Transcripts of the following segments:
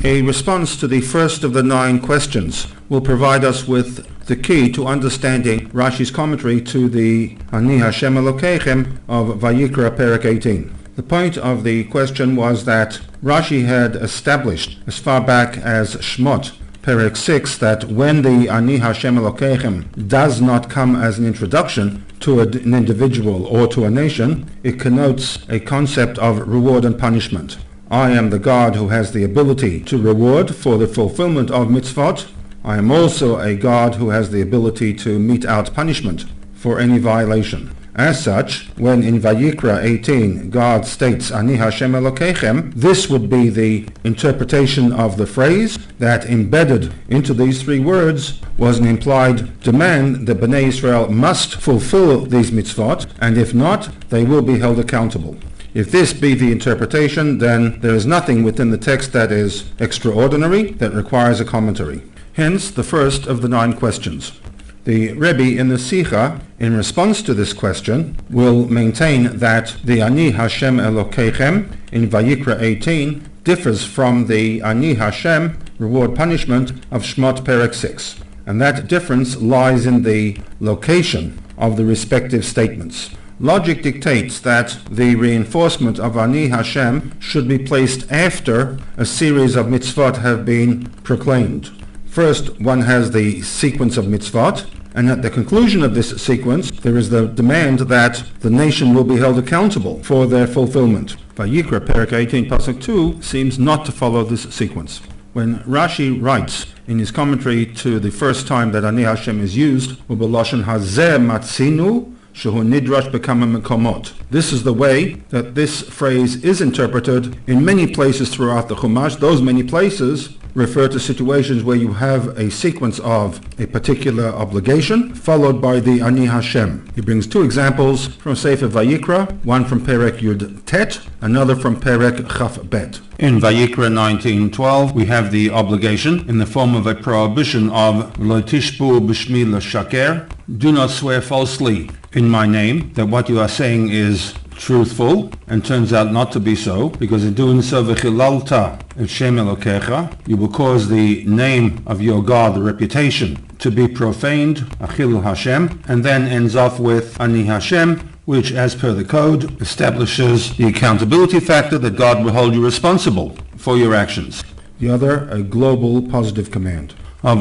A response to the first of the 9 questions will provide us with the key to understanding Rashi's commentary to the Ani Hashem Elokeichem of Vayikra Perek 18. The point of the question was that Rashi had established as far back as Shmot Perek 6 that when the Ani Hashem Elokeichem does not come as an introduction to an individual or to a nation, it connotes a concept of reward and punishment. I am the God who has the ability to reward for the fulfillment of mitzvot. I am also a God who has the ability to mete out punishment for any violation. As such, when in Vayikra 18 God states Ani Hashem Elokeichem, this would be the interpretation of the phrase that embedded into these 3 words was an implied demand that Bnei Israel must fulfill these mitzvot, and if not, they will be held accountable. If this be the interpretation, then there is nothing within the text that is extraordinary, that requires a commentary. Hence, the first of the 9 questions. The Rebbe in the Sikha, in response to this question, will maintain that the Ani Hashem Elokeichem in Vayikra 18 differs from the Ani Hashem, reward punishment, of Shmot Perek 6. And that difference lies in the location of the respective statements. Logic dictates that the reinforcement of Ani Hashem should be placed after a series of mitzvot have been proclaimed. First, one has the sequence of mitzvot, and at the conclusion of this sequence, there is the demand that the nation will be held accountable for their fulfillment. Vayikra Perek 18 Pasuk 2 seems not to follow this sequence. When Rashi writes in his commentary to the first time that Ani Hashem is used, Ubeloshen hazeh matzinu, this is the way that this phrase is interpreted in many places throughout the Chumash. Those many places refer to situations where you have a sequence of a particular obligation followed by the Ani Hashem. He brings 2 examples from Sefer Vayikra, one from Perek Yud Tet, another from Perek Chaf Bet. In Vayikra 19:12, we have the obligation in the form of a prohibition of Lo tishbu b'shmi l'shaker, do not swear falsely in my name, that what you are saying is truthful, and turns out not to be so, because in doing so, v'chilalta et shem elokecha, you will cause the name of your God, the reputation, to be profaned, achil Hashem, and then ends off with Ani Hashem, which, as per the code, establishes the accountability factor that God will hold you responsible for your actions. The other, a global positive command. You are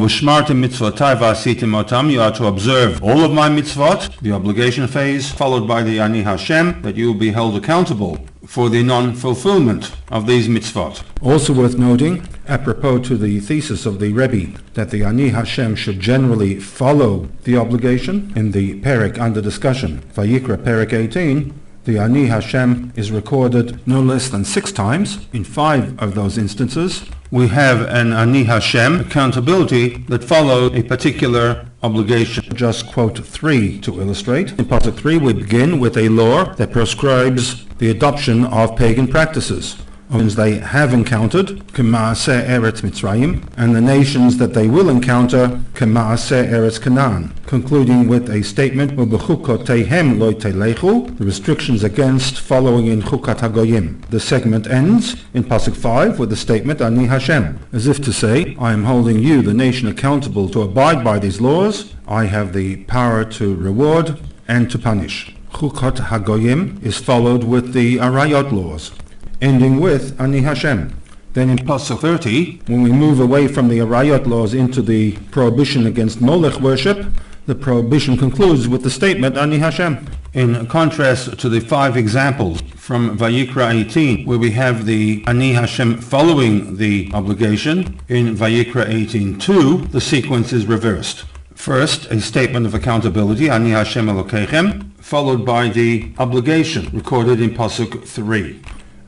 to observe all of my mitzvot, the obligation phase, followed by the Ani Hashem, that you will be held accountable for the non-fulfillment of these mitzvot. Also worth noting, apropos to the thesis of the Rebbe, that the Ani Hashem should generally follow the obligation, in the Perek under discussion, Vayikra Perek 18, the Ani Hashem is recorded no less than 6 times. In 5 of those instances, we have an Ani Hashem accountability that followed a particular obligation. Just quote 3 to illustrate. In Pasuk 3, we begin with a law that prescribes the adoption of pagan practices. They have encountered, K'ma'aseh Eretz Mitzrayim, and the nations that they will encounter, K'ma'aseh Eretz Canaan, concluding with a statement, U'b'chukoteihem lo telechu, the restrictions against following in Chukat HaGoyim. The segment ends in Pasuk 5 with the statement, Ani Hashem, as if to say, I am holding you, the nation, accountable to abide by these laws. I have the power to reward and to punish. Chukat HaGoyim is followed with the Arayot laws, ending with Ani Hashem. Then in Pasuk 30, when we move away from the Arayot laws into the prohibition against Molech worship, the prohibition concludes with the statement Ani Hashem. In contrast to the 5 examples from Vayikra 18, where we have the Ani Hashem following the obligation, in Vayikra 18:2, the sequence is reversed. First, a statement of accountability, Ani Hashem Elokeichem, followed by the obligation recorded in Pasuk 3.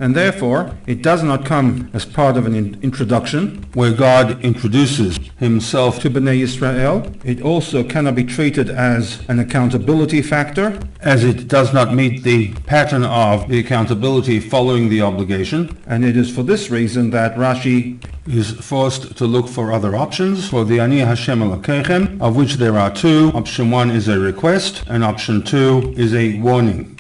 And therefore, it does not come as part of an introduction where God introduces himself to Bnei Israel. It also cannot be treated as an accountability factor, as it does not meet the pattern of the accountability following the obligation. And it is for this reason that Rashi is forced to look for other options for the Ani Hashem Elokeichem, of which there are 2. Option 1 is a request, and option 2 is a warning.